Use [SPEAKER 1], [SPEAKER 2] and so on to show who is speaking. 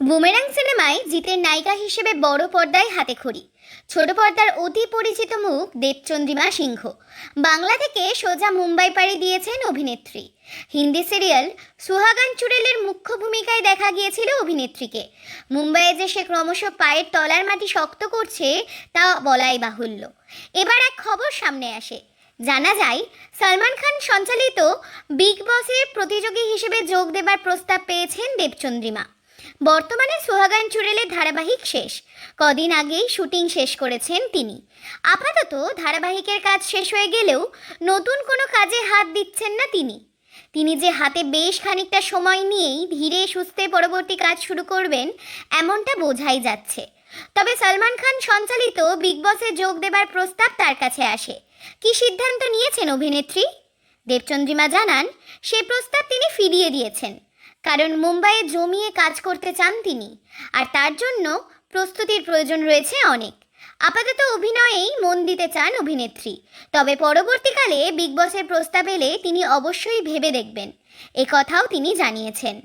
[SPEAKER 1] Boomerang সিনেমায় জিতের নায়িকা হিসেবে বড় পর্দায় হাতেখড়ি। ছোট পর্দার অতি পরিচিত মুখ দেবচন্দ্রিমা সিংহ। বাংলা থেকে সোজা মুম্বাই পাড়ি দিয়েছেন অভিনেত্রী। হিন্দি সিরিয়াল সুহাগান চুড়েলের মুখ্য ভূমিকায় দেখা গিয়েছিল অভিনেত্রীকে। মুম্বাইয়ে যে সে ক্রমশ পায়ের তলার মাটি শক্ত করছে তা বলাই বাহুল্য। এবার এক খবর সামনে আসে। জানা যায়, সলমান খান সঞ্চালিত বিগ বসে প্রতিযোগী হিসেবে যোগ দেবার প্রস্তাব পেয়েছেন দেবচন্দ্রিমা। বর্তমানে সুহাগান চুড়েলের ধারাবাহিক শেষ। কদিন আগেই শুটিং শেষ করেছেন তিনি। আপাতত ধারাবাহিকের কাজ শেষ হয়ে গেলেও নতুন কোনো কাজে হাত দিচ্ছেন না তিনি যে হাতে বেশ খানিকটা সময় নিয়েই ধীরে সুস্থে পরবর্তী কাজ শুরু করবেন, এমনটা বোঝাই যাচ্ছে। তবে সলমান খান সঞ্চালিত বিগ বসে যোগ দেবার প্রস্তাব তার কাছে আসে। কি সিদ্ধান্ত নিয়েছেন অভিনেত্রী? দেবচন্দ্রিমা জানান, সে প্রস্তাব তিনি ফিরিয়ে দিয়েছেন, কারণ মুম্বাইয়ে জমিয়ে কাজ করতে চান তিনি, আর তার জন্য প্রস্তুতির প্রয়োজন রয়েছে অনেক। আপাতত অভিনয়েই মন দিতে চান অভিনেত্রী। তবে পরবর্তীকালে বিগ বসের প্রস্তাব এলে তিনি অবশ্যই ভেবে দেখবেন, এ কথাও তিনি জানিয়েছেন।